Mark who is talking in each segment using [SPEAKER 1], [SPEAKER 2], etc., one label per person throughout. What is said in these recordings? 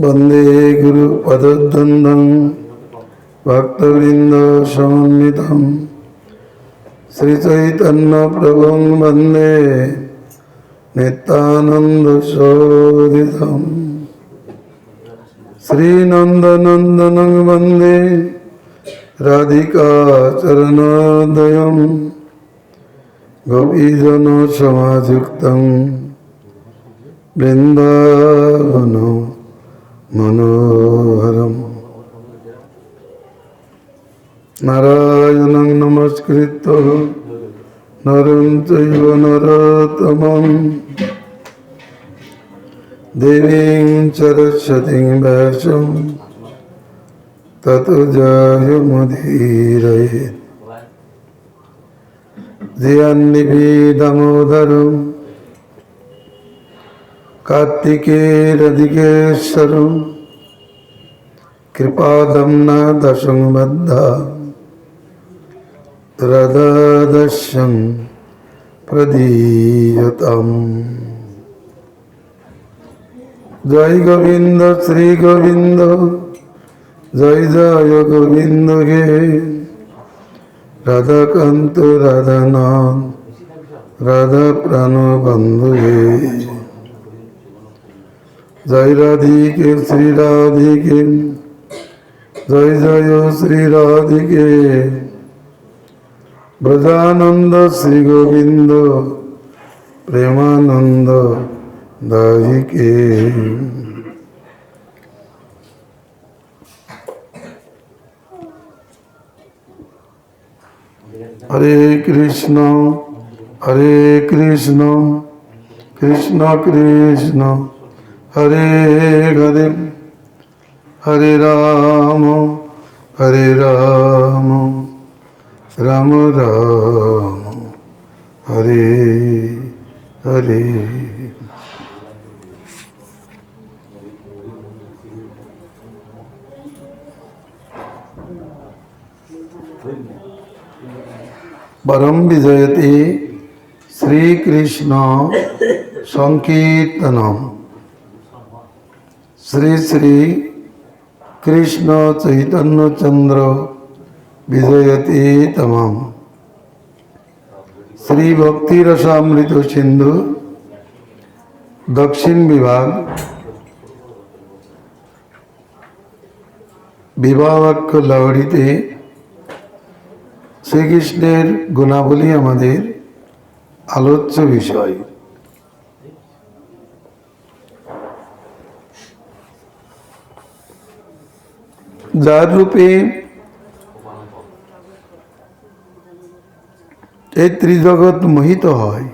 [SPEAKER 1] वंदे गुरु पदद्वंदं भक्तवृंद समन्वितं श्री चैतन्य प्रभुं वंदे नित्यानंद शोधितं श्रीनंदनंदनं वंदे राधिका चरणोदयं गोपीजन समायुक्तं वृंदावन मनोहरम। नारायणं नमस्कृत्य नरं चैव नरोत्तमं देवीं सरस्वतीं व्यासं ततो जयमुदीरयेत्। धियान्निधि दामोदरं कार्तिकेयदिकेश्वरं कृपादम्ना दशंबद्धा राधादस्यं प्रदीयताम्। जय गोविंद श्री गोविंद जय जय गोविंद गे राधाकांत राधानाथ राधा प्राण बंधु गे। जय राधिके श्री राधिके जय जय श्री राधिके ब्रजानंद श्री गोविंद प्रेमानंद दायिके। हरे कृष्ण कृष्ण कृष्ण हरे हरे हरे राम राम राम हरे हरे। परम विजयते श्री कृष्ण संकीर्तनम श्री श्री कृष्ण चैतन्य चंद्र विजयते तमाम श्री भक्ति रसामृत सिंधु दक्षिण विभाग विभावाक्ष लावड़ीते श्रीकृष्णेर गुणावली आमादेर आलोच्य विषय। जार रूपे এই ত্রিজগৎ মোহিত হয়,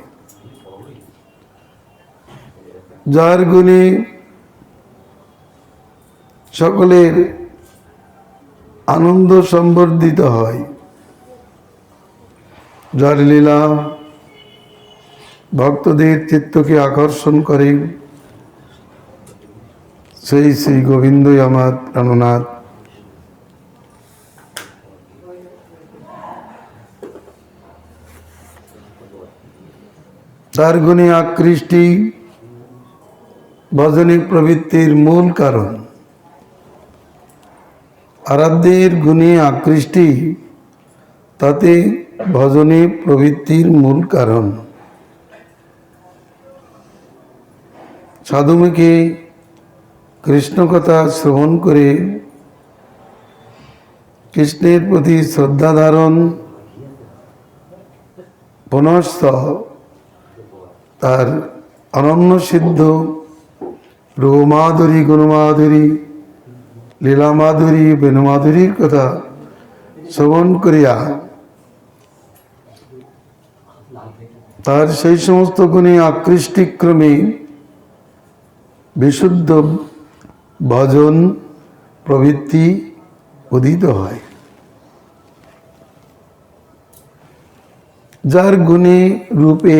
[SPEAKER 1] যার গুণে সকলের আনন্দ সম্বর্ধিত হয়, যার লীলা ভক্তদের চিত্তকে আকর্ষণ করে, সেই শ্রী গোবিন্দই আমার প্রাণনাথ। তার গুণে আকৃষ্টি ভজনিক প্রবৃত্তির মূল কারণ। আরাধ্যের গুণে আকৃষ্টি তাতে ভজনে প্রবৃত্তির মূল কারণ। সাধুমুখে কৃষ্ণ কথা শ্রবণ করে কৃষ্ণের প্রতি শ্রদ্ধা ধারণ, পুনশ্চ তার অনন্য সিদ্ধ রূপমাধুরী, গুণমাধুরী, লীলামাধুরী, বেণুমাধুরীর কথা শ্রবণ করিয়া তার সেই সমস্ত গুণে আকৃষ্টিক্রমে বিশুদ্ধ ভজন প্রবৃত্তি উদিত হয়। যার গুণে রূপে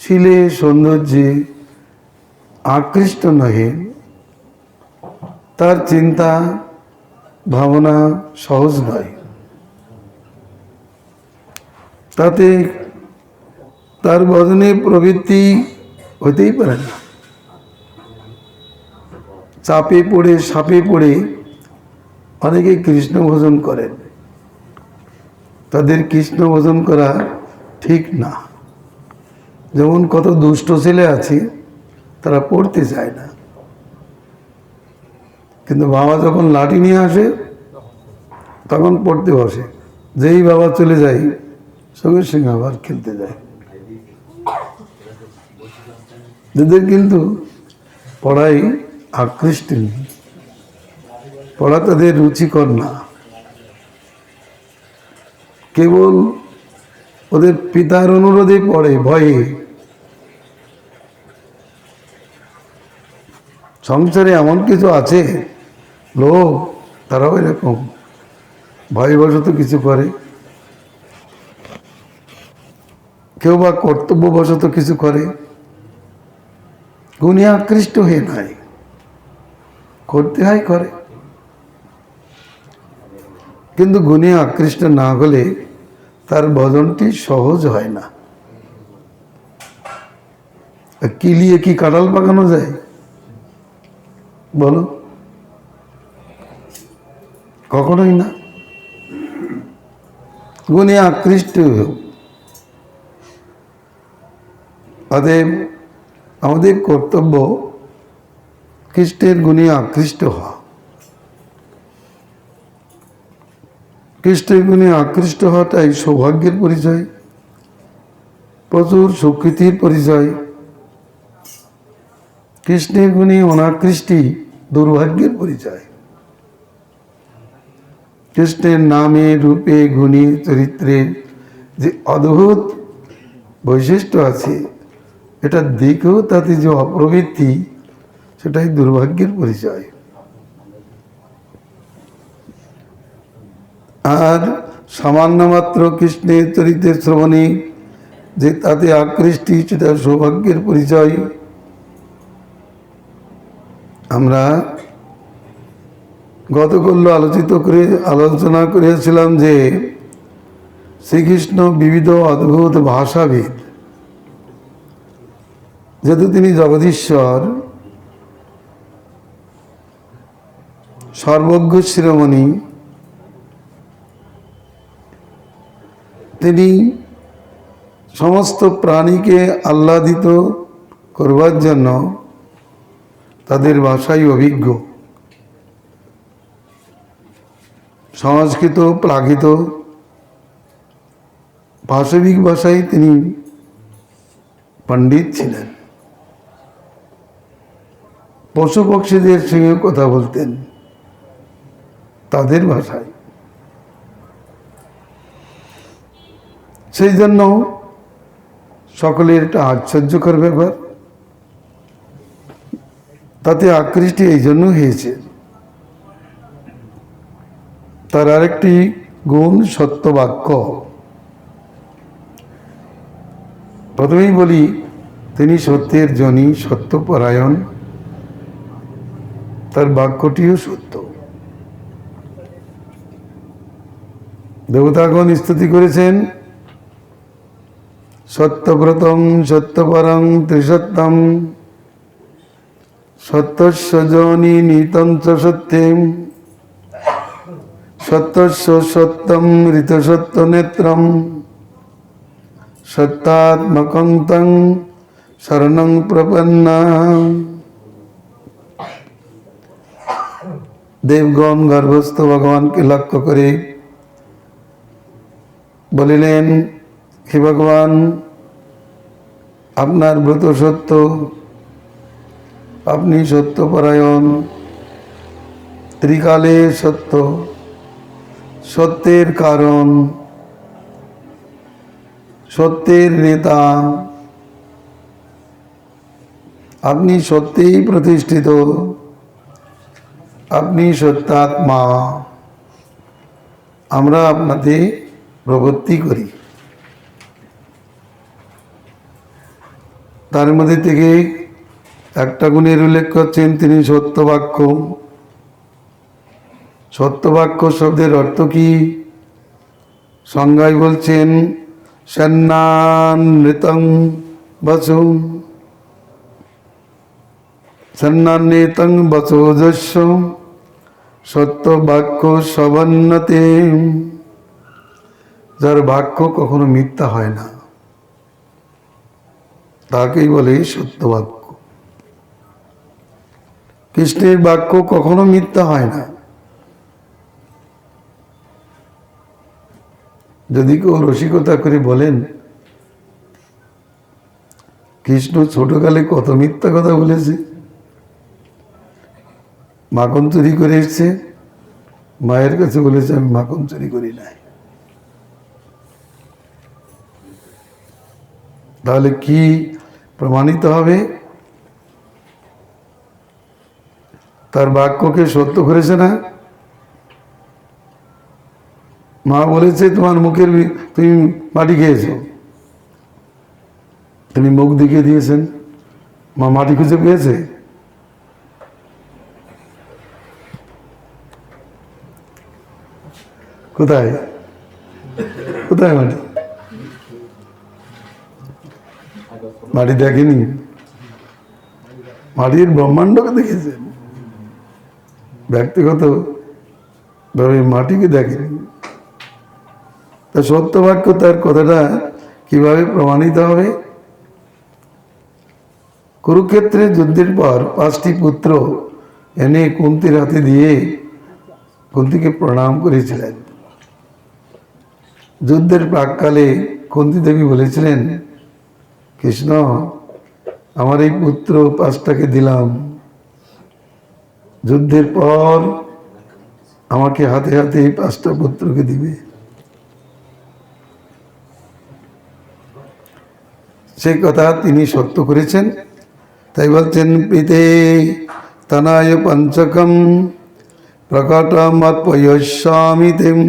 [SPEAKER 1] শিলে সৌন্দর্যে আকৃষ্ট নহে, তার চিন্তা ভাবনা সহজ নয়। তাতে তার ভজনে প্রবৃত্তি হতেই পারে না। চাপে পড়ে সাপে পড়ে অনেকে কৃষ্ণ ভজন করেন, তাদের কৃষ্ণ ভজন করা ঠিক না। যেমন কত দুষ্ট ছেলে আছে, তারা পড়তে চায় না, কিন্তু বাবা যখন লাঠি নিয়ে আসে তখন পড়তে বসে। যেই বাবা চলে যায় সঙ্গে সঙ্গে আবার খেলতে যায়। এদের কিন্তু পড়াই আকৃষ্ট নেই, পড়া তাদের রুচিকর না। কেবল ওদের পিতার অনুরোধে পড়ে, ভয়ে। সংসারে এমন কিছু আছে লোক, তারাও এরকম ভয়বশত কিছু করে, কেউ বা কর্তব্যবশত কিছু করে, গুণে আকৃষ্ট হয়ে নাই, করতে হয় করে। কিন্তু গুণে আকৃষ্ট না হলে তার ভজনটি সহজ হয় না। কিলিয়ে কি কাঁঠাল পাকানো যায় বলো? কখনোই না। গুণে আকৃষ্ট অতএব আমাদের কর্তব্য কৃষ্ণের গুণে আকৃষ্ট হওয়া। কৃষ্ণের গুণে আকৃষ্ট হওয়াটাই সৌভাগ্যের পরিচয়, প্রচুর সুকৃতির পরিচয়। কৃষ্ণের গুণে অনাকৃষ্টি দুর্ভাগ্যের পরিচয়। কৃষ্ণের নামে রূপে গুণে চরিত্রের যে অদ্ভুত বৈশিষ্ট্য আছে, এটা দেখেও তাতে যে অপ্রবৃত্তি, সেটাই দুর্ভাগ্যের পরিচয়। আর সামান্য মাত্র কৃষ্ণের চরিত্রের শ্রবণে যে তাতে আকৃষ্টি, সেটা সৌভাগ্যের পরিচয়। আমরা গতকাল আলোচনা করেছিলাম যে শ্রীকৃষ্ণ বিবিধ অদ্ভুত ভাষাবিদ। যেহেতু তিনি জগদীশ্বর, সর্বজ্ঞ শিরোমণি, তিনি সমস্ত প্রাণীকে আহ্লাদিত করবার জন্য তাদের ভাষায় অভিজ্ঞ। সংস্কৃত, প্রাকৃত, পাশবিক ভাষায় তিনি পণ্ডিত ছিলেন। পশু পক্ষীদের সঙ্গে কথা বলতেন তাদের ভাষায়। সেই জন্য সকলের একটা আশ্চর্যকর ব্যাপার, তাতে আকৃষ্টি এই জন্য হয়েছে। তার আরেকটি গুণ সত্যবাক্য। প্রথমেই বলি, তিনি সত্যের জনি, সত্যপরায়ণ, তার বাক্যটিও সত্য। দেবতাগণ স্তুতি করেছেন, সত্যব্রতং সত্যপরং ত্রিসত্যম সত্যস্য জনি নিতঞ্চ সত্যেম সত্যস্য সত্যম ঋতসত্য নেত্রম সত্যাত্মকং তং শরণং প্রপন্না। দেবগণ গর্ভস্থ ভগবানকে লক্ষ্য করে বলিলেন, হে ভগবান, আপনার ব্রত সত্য, আপনি সত্যপরায়ণ, ত্রিকালে সত্য, সত্যের কারণ, সত্যের নেতা, আপনি সত্যেই প্রতিষ্ঠিত, আপনি সত্যাত্মা। আমরা আপনাতে প্রবৃত্তি করি। তার মধ্যে থেকে একটা গুণের উল্লেখ করছেন, তিনি সত্যবাক্য। সত্যবাক্য শব্দের অর্থ কি? সংজ্ঞায় বলছেন, সন্নানৃতং বচু সন্নান্বিতং বচোজস্য সত্য বাক্য সবন্নতে। যার বাক্য কখনো মিথ্যা হয় না তাকেই বলে সত্য বাক্য। কৃষ্ণের বাক্য কখনো মিথ্যা হয় না। যদি কেউ রসিকতা করে বলেন কৃষ্ণ ছোটকালে কত মিথ্যা কথা বলেছে, মাখন চুরি করে এসছে, মায়ের কাছে বলেছে আমি মাখন চুরি করি নাই। তাহলে কি প্রমাণিত হবে? তার বাক্যকে সত্য করেছে না? মা বলেছে তোমার মুখের তুমি মাটি খেয়েছো, তিনি মুখ দেখিয়ে দিয়েছেন, মা মাটি খুঁজে পেয়েছে? কোথায় কোথায় মাটি? মাটি দেখেনি, মাটির ব্রহ্মাণ্ডকে দেখেছেন, ব্যক্তিগত ভাবে মাটিকে দেখেনি। তা সত্য বাক্য তার কথাটা কিভাবে প্রমাণিত হবে? কুরুক্ষেত্রে যুদ্ধের পর 5টি পুত্র এনে কুন্তির হাতে দিয়ে কুন্তিকে প্রণাম করেছিলেন। যুদ্ধের প্রাককালে কুন্তি দেবী বলেছিলেন, কৃষ্ণ আমার এই পুত্র 5টাকে দিলাম, যুদ্ধের পর আমাকে হাতে হাতে এই 5টা পুত্রকে দিবে। সেই কথা তিনি সত্য করেছেন। তাই বলছেন প্রীতে তনায় পঞ্চকম প্রকটমপয়স্বামি তেম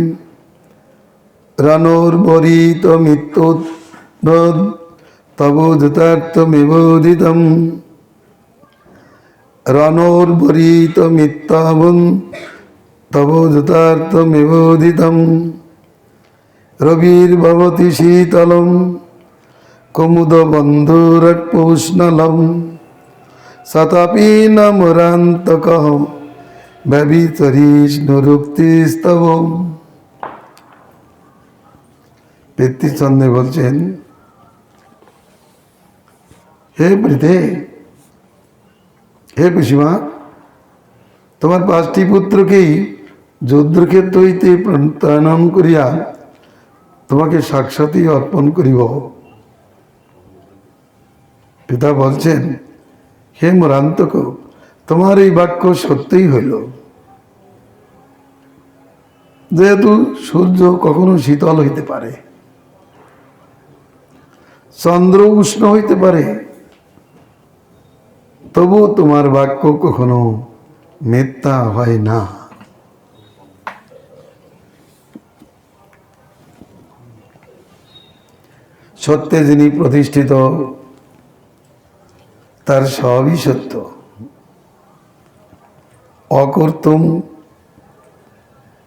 [SPEAKER 1] রণোর্বরিত মিত্তোদ্ভদ তবোধৃতার্থমিবোধিতম। রণোর্বরিত মিত্তাবন তবোধৃতার্থমিবোধিতম। রবির্ভবতি শীতলম কুমুদ বন্ধুরপৌষ্ণলম সতাপি ন মুরান্তকঃ ব্যভিচরিষ্ণুরুক্তিস্তব। পেতৃচন্দ্রে বলছেন, হে প্রীতে, হে পিসিমা, তোমার 5টি পুত্রকেই যুদ্ধক্ষেত্র হইতে প্রত্যানয়ন করিয়া তোমাকে সাক্ষাৎই অর্পণ করিব। পিতা বলছেন, হে মুরান্তক, তোমার এই বাক্য সত্যই হইল। যেহেতু সূর্য কখনো শীতল হইতে পারে, চন্দ্র উষ্ণ হইতে পারে, তবু তোমার বাক্য কখনো মিথ্যা হয় না। সত্যে যিনি প্রতিষ্ঠিত তার সবই সত্য। অকর্তুম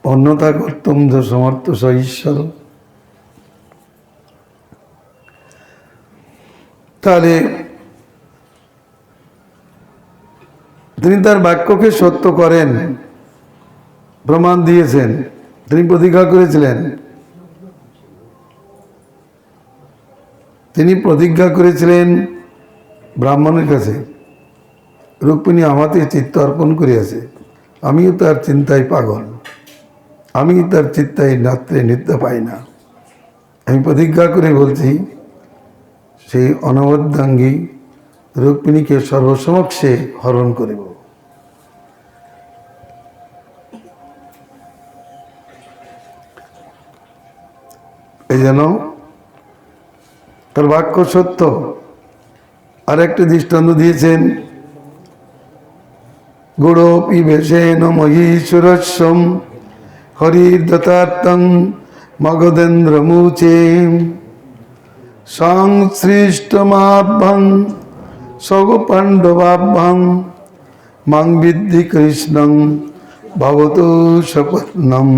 [SPEAKER 1] অন্যথা কর্তুম য সমর্থ স ঈশ্বর। তাহলে তিনি তার বাক্যকে সত্য করেন, প্রমাণ দিয়েছেন। তিনি প্রতিজ্ঞা করেছিলেন, তিনি প্রতিজ্ঞা করেছিলেন ব্রাহ্মণের কাছে, রুক্মিণী আমাতে চিত্ত অর্পণ করিয়াছে, আমিও তার চিন্তায় পাগল, আমি তার চিন্তায় রাত্রে নিদ্রা পাই না। আমি প্রতিজ্ঞা করে বলছি, সেই অনবদ্যাঙ্গী রুক্মিণীকে সর্বসমক্ষে হরণ করিব। এই যেন তার বাক্য সত্য। আর একটা দৃষ্টান্ত দিয়েছেন, গুড়ো পিবেশেন মহীশ্বরস্যম হরির্দতার্থং মগধেন্দ্র মুচে সংসৃষ্টমাভ্যং সগ পাণ্ডবাভ্যং মাং বিদ্ধি কৃষ্ণং ভবতু স্বপ্নম।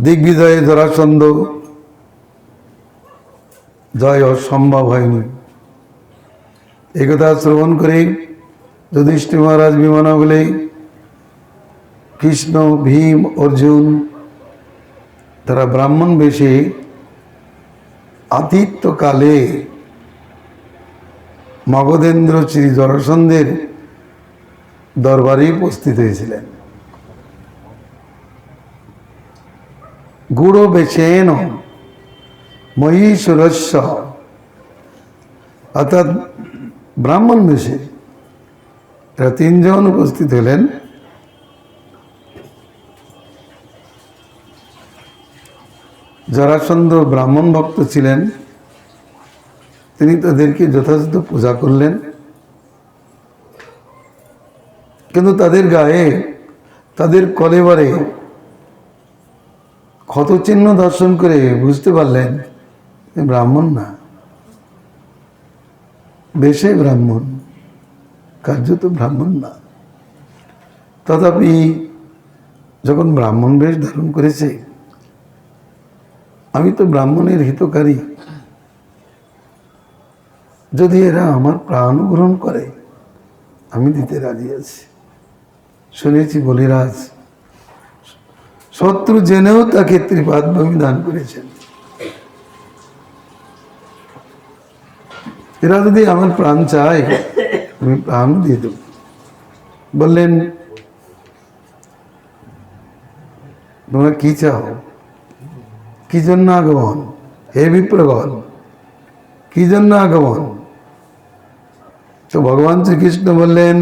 [SPEAKER 1] দিগ্বিজয়ে জরাসন্ধ জয় অসম্ভব হয়নি। একথা শ্রবণ করে যুধিষ্ঠির মহারাজ বিমানা বলে কৃষ্ণ, ভীম, অর্জুন তারা ব্রাহ্মণ বেশে আতিথ্যকালে মগধেন্দ্র শ্রী জরাসন্ধের দরবারে উপস্থিত হয়েছিলেন। গুড় বেচেন মহীশুরস্য, অর্থাৎ ব্রাহ্মণ বেশে এরা তিনজন উপস্থিত হলেন। জরাসন্ধ ব্রাহ্মণ ভক্ত ছিলেন, তিনি তাদেরকে যথাযথ পূজা করলেন, কিন্তু তাদের গায়ে, তাদের কলেবরে ক্ষতচিহ্ন দর্শন করে বুঝতে পারলেন ব্রাহ্মণ না, বেশে ব্রাহ্মণ, কার্যত ব্রাহ্মণ না। তথাপি যখন ব্রাহ্মণ বেশ ধারণ করেছে, আমি তো ব্রাহ্মণের হিতকারী, যদি এরা আমার প্রাণ গ্রহণ করে আমি দিতে রাজি আছি। শুনেছি বলিরাজ শত্রু জেনেও তাকে ত্রিপাদ ভূমি দান করেছেন। এরা যদি আমার প্রাণ চায় আমি প্রাণ দিয়ে দেব। বললেন তোমরা কি চাও, কি জন্য আগমন? হে বিপ্রগণ, কি জন্য আগমন? তো ভগবান শ্রীকৃষ্ণ বললেন,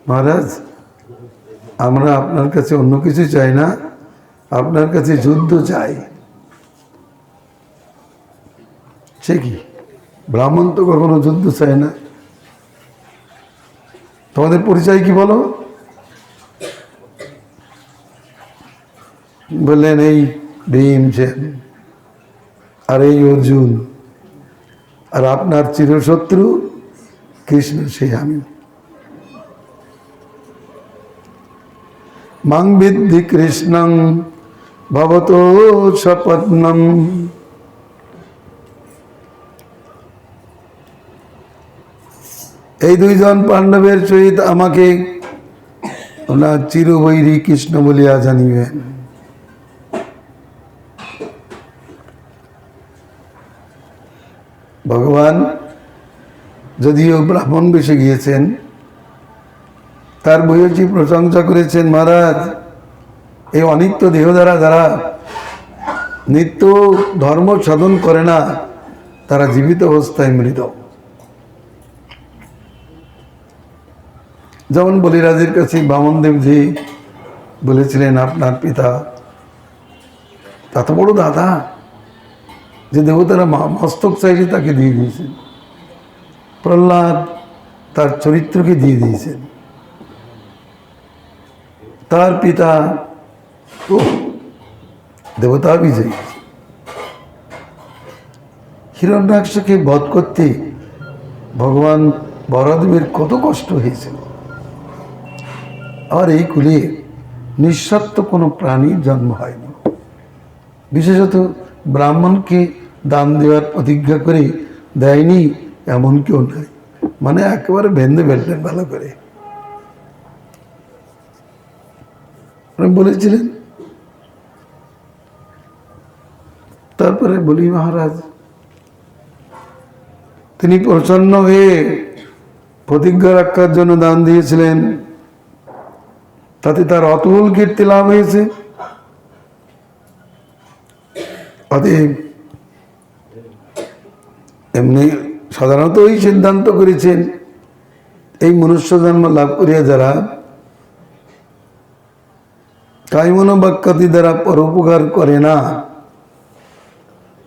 [SPEAKER 1] মহারাজ আমরা আপনার কাছে অন্য কিছু চাই না, আপনার কাছে যুদ্ধ চাই। সে কি, ব্রাহ্মণ তো কখনো যুদ্ধ চায় না। তোমাদের পরিচয় কি বলো? বললেন এই ভীমসেন আর এই অর্জুন, আর আপনার চিরশত্রু কৃষ্ণ সেই আমি। মাং বিদ্ধি কৃষ্ণং ভবতো সপত্নম। এই দুইজন পাণ্ডবের সহিত আমাকে ওনার চিরবৈরী কৃষ্ণ বলিয়া জানিবেন। ভগবান যদিও ব্রাহ্মণ বেশে গিয়েছেন, তার ভূয়সী প্রশংসা করেছেন, মহারাজ এই অনিত্য দেহ দ্বারা যারা নিত্য ধর্ম সাধন করে না তারা জীবিত অবস্থায় মৃত। যেমন বলিরাজের কাছে বামনদেবজি বলেছিলেন আপনার পিতা এত বড় দাদা যে দেবতারা মস্তক চাইলে তাকে দিয়ে দিয়েছেন, প্রহ্লাদ তার চরিত্রকে দিয়ে দিয়েছেন, তার পিতা দেবতা বিজয়ী। হিরণ্যাক্ষকে বধ করতে ভগবান বরাদেবের কত কষ্ট হয়েছিল। আর এই কুলে নিঃস্বার্থ কোনো প্রাণীর জন্ম হয়নি। বিশেষত ব্রাহ্মণকে দান দেওয়ার প্রতিজ্ঞা করে দেয়নি এমন কেউ নাই। মানে একেবারে বেঁধে ফেললেন ভালো করে। বলেছিলেন, তারপরে বলি মহারাজ তিনি প্রসন্ন হয়ে প্রতিজ্ঞা রক্ষার জন্য দান দিয়েছিলেন, তাতে তার অতুল কীর্তি লাভ হয়েছে। অতএব এমনি সাধারণত এই সিদ্ধান্ত করেছেন, এই মনুষ্য জন্ম লাভ করিয়া যারা কায়মন বাক্যাতি দ্বারা পরোপকার করে না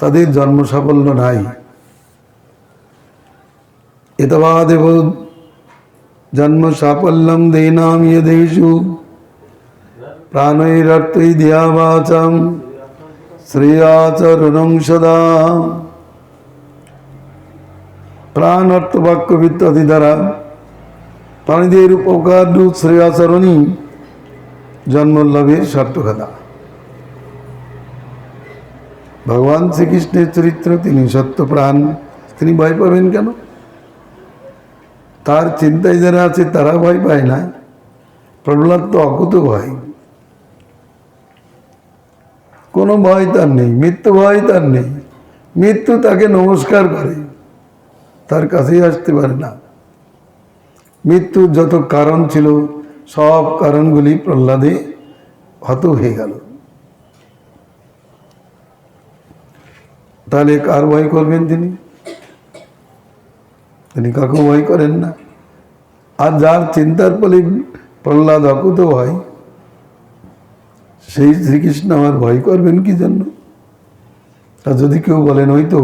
[SPEAKER 1] তাদের জন্ম সাফল্য নাই। এতবাদেব জন্ম সাফল্যম দেনাম ইয়েদেষু প্রাণৈরর্থৈ ধিয়া বাচাম শ্রেয়াচরণং সদা। প্রাণ অর্থ বাক্য ইত্যাদি দ্বারা প্রাণীদের উপকার শ্রেয়াচরণই জন্মলাভের সার্থকতা। ভগবান শ্রীকৃষ্ণের চরিত্র, তিনি সত্যপ্রাণ, তিনি ভয় পাবেন কেন? তার চিন্তায় যারা আছে তারা ভয় পায় না। প্রহ্লাদ তো অকুত ভয়, কোনো ভয় তার নেই, মৃত্যু ভয় তার নেই। মৃত্যু তাকে নমস্কার করে, তার কাছেই আসতে পারে না। মৃত্যুর যত কারণ ছিল সব কারণগুলি প্রহ্লাদে হত হয়ে গেল। তাহলে কার ভয় করবেন তিনি? তিনি কাকেও ভয় করেন না। আর যার চিন্তার ফলে প্রহ্লাদ অকুত হয়, সেই শ্রীকৃষ্ণ আমার ভয় করবেন কি জন্য? আর যদি কেউ বলেন ওই তো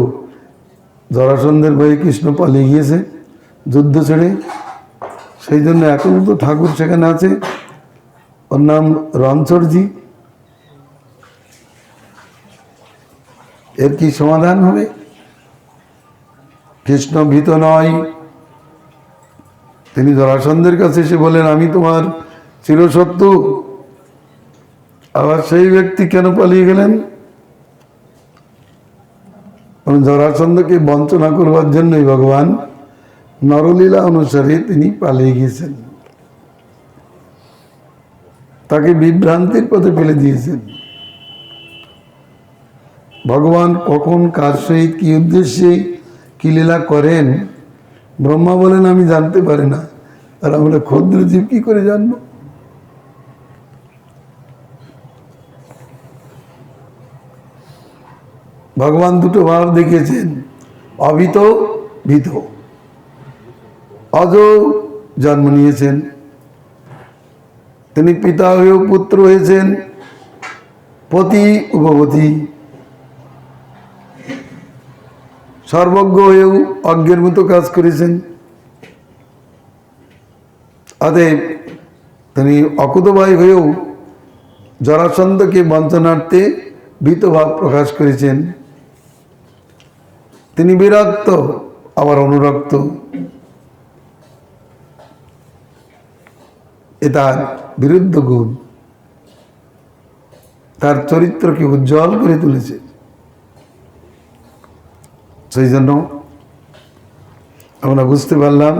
[SPEAKER 1] জরাসন্ধের ভয়ে কৃষ্ণ পালিয়ে গিয়েছে যুদ্ধ ছেড়ে, সেই জন্য এখনো তো ঠাকুর সেখানে আছে, ওর নাম রণছড়জি, এর কি সমাধান হবে? কৃষ্ণ ভীত নয়। তিনি জরাসন্ধের কাছে এসে বলেন আমি তোমার চিরশত্রু। আবার সেই ব্যক্তি কেন পালিয়ে গেলেন? জরাসন্ধকে বঞ্চনা করবার জন্যই ভগবান নরলীলা অনুসারে তিনি পালিয়ে গিয়েছেন, তাকে বিভ্রান্তির পথে ফেলে দিয়েছেন। ভগবান কখন কার সহিত কি উদ্দেশ্যে কি লীলা করেন ব্রহ্মা বলেন আমি জানতে পারি না, আর আমরা ক্ষুদ্র জীব কি করে জানবো? ভগবান দুটো ভাব দেখিয়েছেন, অভীত ভীত। অজ জন্ম নিয়েছেন, তিনি পিতা হয়েও পুত্র হয়েছেন, পতি উপপতি, সর্বজ্ঞ হয়েও অজ্ঞের মতো কাজ করেছেন। অতএব তিনি অকুতভয় হয়েও জরাসন্ধকে বঞ্চনার্থে ভীতভাব প্রকাশ করেছেন। তিনি বিরক্ত আবার অনুরক্ত, এটা বিরুদ্ধ গুণ তার চরিত্রকে উজ্জ্বল করে তুলেছে। সেই জন্য আমরা বুঝতে পারলাম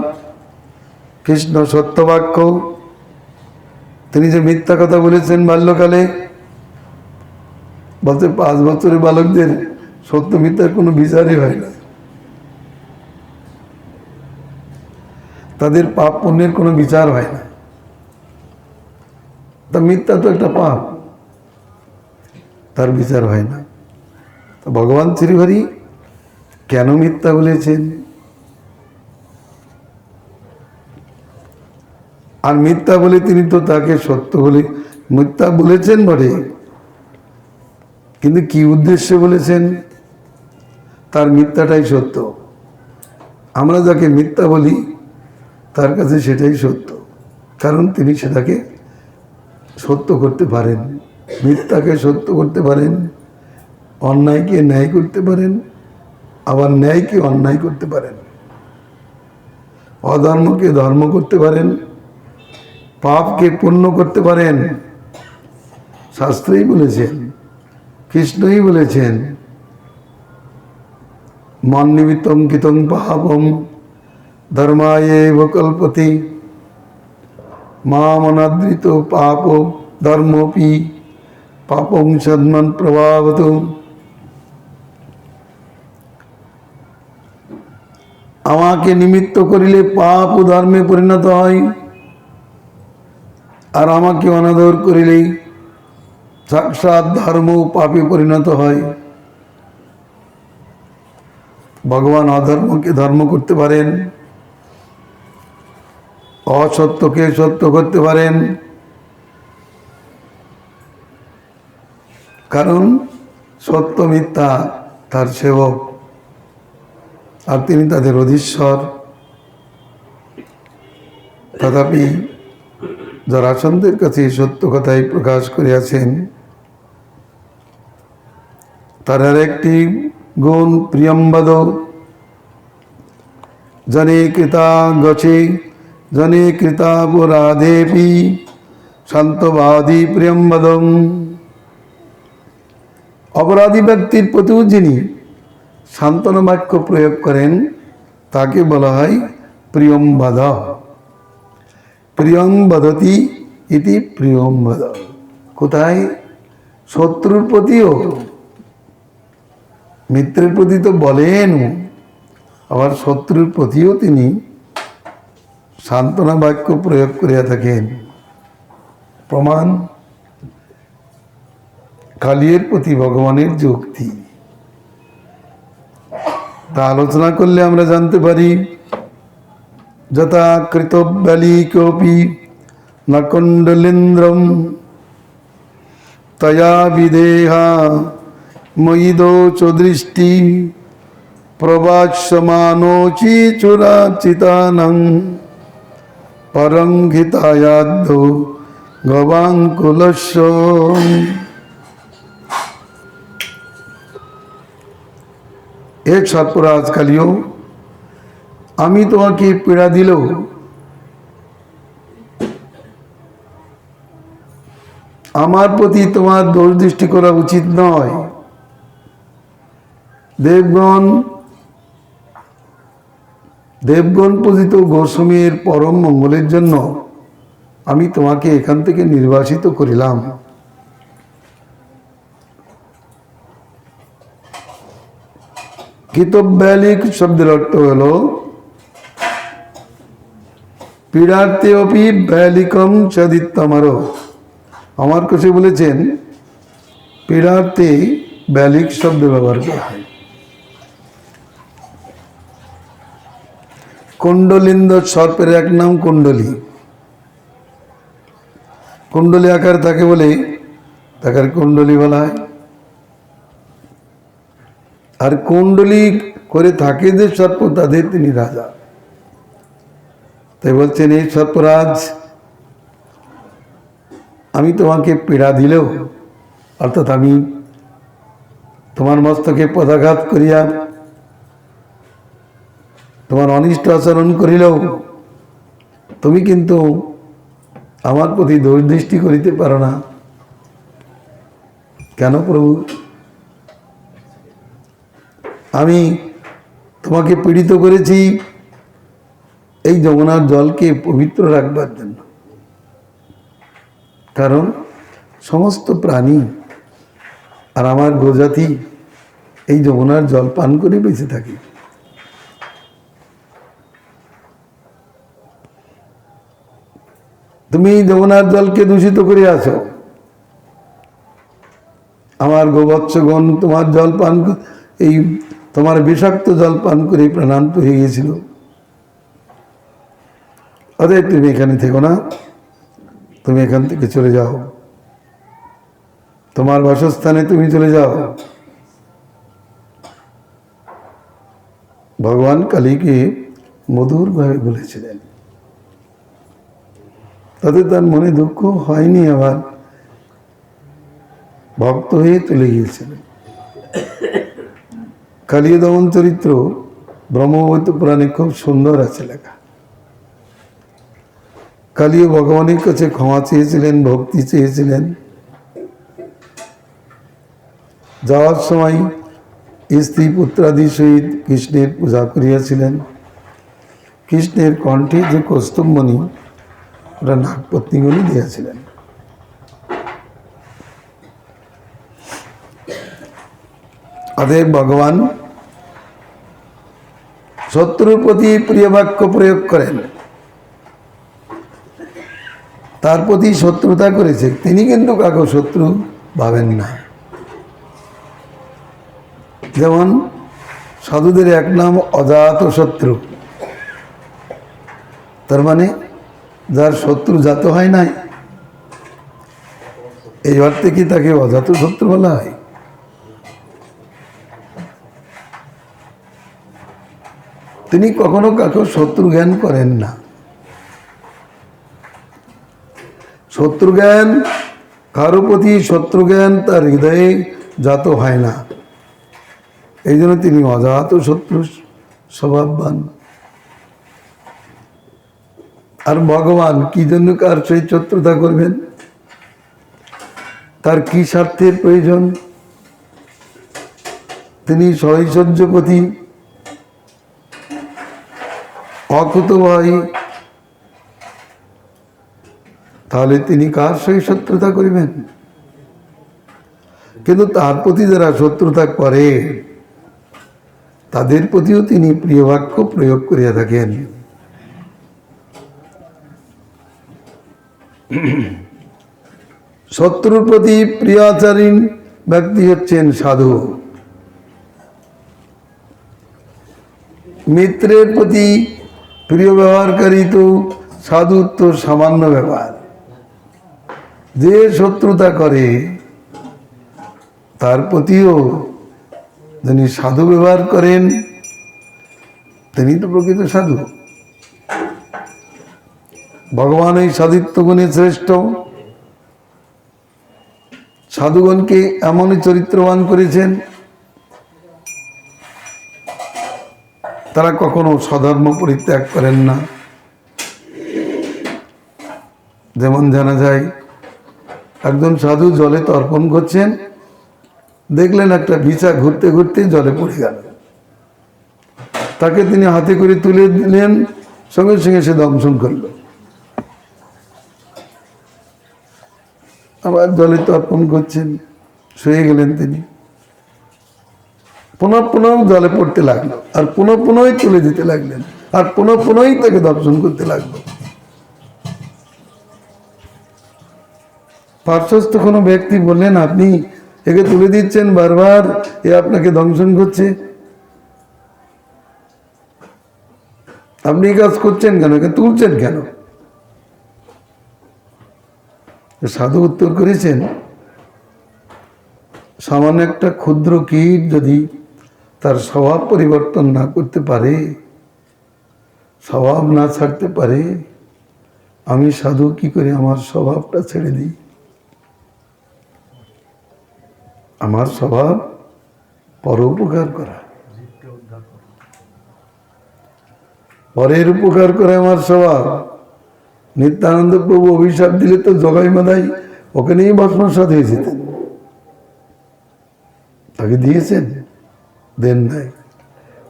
[SPEAKER 1] কৃষ্ণ সত্যবাক্য। তিনি যে মিথ্যা কথা বলেছেন বাল্যকালে, বলতে 5 বছরের বালকদের সত্য মিথ্যার কোনো বিচারই হয় না, তাদের পাপ পুণ্যের কোনো বিচার হয় না। তা মিথ্যা তো একটা পাপ, তার বিচার হয় না। তো ভগবান শ্রীহরি কেন মিথ্যা বলেছেন? আর মিথ্যা বলে তিনি তো তাকে সত্য বলে মিথ্যা বলেছেন বটে, কিন্তু কি উদ্দেশ্যে বলেছেন? তার মিথ্যাটাই সত্য। আমরা যাকে মিথ্যা বলি তার কাছে সেটাই সত্য, কারণ তিনি সেটাকে সত্য করতে পারেন, মিথ্যাকে সত্য করতে পারেন, অন্যায়কে ন্যায় করতে পারেন, আবার ন্যায়কে অন্যায় করতে পারেন, অধর্মকে ধর্ম করতে পারেন, পাপকে পুণ্য করতে পারেন। শাস্ত্রেই বলেছেন, কৃষ্ণই বলেছেন, মন্নিমিত্তং কৃতং পাপম ধর্মায়েব কল্পতে মামনাদৃত পাপ ধর্মপি পাপং সন্মান প্রভাবত। আমাকে নিমিত্ত করিলে পাপ ও ধর্মে পরিণত হয়, আর আমাকে অনাদর করিলেই সাক্ষাৎ ধর্ম ও পাপে পরিণত হয়। ভগবান অধর্মকে ধর্ম করতে পারেন, অসত্যকে সত্য করতে পারেন, কারণ সত্য মিথ্যা তার সেবক, আর তিনি তাদের অধীশ্বর। তথাপি জরাসন্ধের কাছে সত্য কথাই প্রকাশ করিয়াছেন। তার আর একটি গুণ প্রিয়ম্বদ, জনে কৃতা গছে জনে কৃতাপরাধেপি শান্তবাদী প্রিয়ম বদম। অপরাধী ব্যক্তির প্রতিও যিনি সান্ত্বনা বাক্য প্রয়োগ করেন তাকে বলা হয় প্রিয়ম বদ। প্রিয়ং বদতি ইতি প্রিয়ম বদ। কোথায়? শত্রুর প্রতিও। মিত্রের প্রতি তো বলেন, আবার শত্রুর প্রতিও তিনি সান্ত্বনা বাক্য প্রয়োগ করিয়া থাকেন। প্রমাণ কালিয়ের প্রতি ভগবানের যুক্তি। তা আলোচনা করলে আমরা জানতে পারি, যথা কৃতব্যালিকোপি ন কুণ্ডলেন্দ্রম তয়া বিদেহা ময়িদোচ দৃষ্টি প্রবাচ্যমানোচি চূড়াচিতানং পরঙ্ঘিতায়াদ্দো গবাঙ্কুলস্য। এক সর্পরাজ কালিও, আমি তোমাকে পীড়া দিলেও আমার প্রতি তোমার দোষ দৃষ্টি করা উচিত নয়। দেবগণ পূজিত গোস্বামীর পরম মঙ্গলের জন্য আমি তোমাকে এখান থেকে নির্বাসিত করিলাম। কৃতব্যালিক শব্দের অর্থ হল পীড়ার্থে অপি ব্যালিকম চদিত্তমার। আমার কাছে বলেছেন পীড়ার্থে ব্যালিক শব্দ ব্যবহার করা হয়। কুণ্ডলিন্দ সর্পের এক নাম কুণ্ডলী। কুণ্ডলী আকার থাকে বলে তাকে কুণ্ডলী বলা হয়। আর কুণ্ডলী করে থাকে যে সর্প, তাদের তিনি রাজা। তাই বলছেন, এই সর্পরাজ, আমি তোমাকে পীড়া দিলেও, অর্থাৎ আমি তোমার মস্তকে পদাঘাত করিয়া তোমার অনিষ্ট আচরণ করিলেও তুমি কিন্তু আমার প্রতি দোষ দৃষ্টি করিতে পারো না। কেন প্রভু? আমি তোমাকে পীড়িত করেছি এই যমুনার জলকে পবিত্র রাখবার জন্য। কারণ সমস্ত প্রাণী আর আমার গোজাতি এই যমুনার জল পান করে বেঁচে থাকে। তুমি এই যমুনার জলকে দূষিত করে আছো। আমার গোবৎসগণ তোমার জল পান, এই তোমার বিষাক্ত জল পান করে প্রাণান্ত হয়ে গিয়েছিল। অতএব তুমি এখানে থেকো না, তুমি এখান থেকে চলে যাও, তোমার বাসস্থানে তুমি চলে যাও। ভগবান কালীকে মধুরভাবে বলেছিলেন, তাতে তার মনে দুঃখ হয়নি, আবার ভক্ত হয়ে চলে গিয়েছিলেন। কালীয় দমন চরিত্র ব্রহ্মবৈত পুরাণে খুব সুন্দর আছে লেখা। কালীয় ভগবানের কাছে ক্ষমা চেয়েছিলেন, ভক্তি চেয়েছিলেন। যাওয়ার সময় স্ত্রী পুত্রাদি সহিত কৃষ্ণের পূজা করিয়াছিলেন। কৃষ্ণের কণ্ঠে যে কৌস্তবমণি, ওটা নাগপত্নীগুলি দিয়েছিলেন। অতএব ভগবান শত্রুর প্রতি প্রিয় বাক্য প্রয়োগ করেন। তার প্রতি শত্রুতা করেছে, তিনি কিন্তু কাউকে শত্রু ভাবেন না। যেমন সাধুদের এক নাম অজাত শত্রু, তার মানে যার শত্রু জাত হয় নাই, এই অর্থে কি তাকে অজাত শত্রু বলা হয়? তিনি কখনো কাউকে শত্রু জ্ঞান করেন না। শত্রু জ্ঞান, কারো প্রতি শত্রু জ্ঞান তার হৃদয়ে জাত হয় না। এই জন্য তিনি অজাত শত্রু স্বভাববান। আর ভগবান কি জন্য কার সহিত শত্রুতা করবেন? তার কি স্বার্থের প্রয়োজন? তিনি সহৈশ্বর্যপতি, অকুতভয়, তাহলে তিনি কার সঙ্গে শত্রুতা করিবেন? কিন্তু তার প্রতি যারা শত্রুতা করে তাদের প্রতিও তিনি প্রিয় বাক্য প্রয়োগ করিয়া থাকেন। শত্রুর প্রতি প্রিয়াচারীন ব্যক্তি হচ্ছেন সাধু। মিত্রের প্রতি প্রিয় ব্যবহারকারী তো সাধুর তো সামান্য ব্যাপার। যে শত্রুতা করে তার প্রতিও যিনি সাধু ব্যবহার করেন তিনি তো প্রকৃত সাধু। ভগবান এই সাধুত্ব গুণে শ্রেষ্ঠ। সাধুগণকে এমনই চরিত্রবান করেছেন, তারা কখনো স্বধর্ম পরিত্যাগ করেন না। যেমন জানা যায়, একজন সাধু জলে তর্পণ করছেন, দেখলেন একটা বিছা ঘুরতে ঘুরতে জলে পড়ে গেল। তাকে তিনি হাতে করে তুলে দিলেন, সঙ্গে সঙ্গে সে দংশন করল। আবার জলে তর্পণ করছেন, শুয়ে গেলেন তিনি। পুনঃ পুনঃ জলে পড়তে লাগলো, আর পুনঃ পুনঃই তুলে দিতে লাগলেন, আর পুনঃ পুনঃই তাকে দর্শন করতে লাগলো। পার্শ্বস্থ কোনো ব্যক্তি বললেন, আপনি একে তুলে দিচ্ছেন বারবার, এ আপনাকে দংশন করছে, আপনি এই কাজ করছেন কেন, একে তুলছেন কেন? সাধু উত্তর করেছেন, সামান্য একটা ক্ষুদ্র কীট যদি তার স্বভাব পরিবর্তন না করতে পারে, স্বভাব না ছাড়তে পারে, আমি সাধু কি করে আমার স্বভাবটা ছেড়ে দিই? আমার স্বভাব পরোপকার করা, পরের উপকার করা আমার স্বভাব। নিত্যানন্দ প্রভু অভিশাপ দিলে তো জগাই মাদাই ওখানেই ভস্মসাৎ হয়ে যেতেন। তাকে দিয়েছেন? দেন নাই।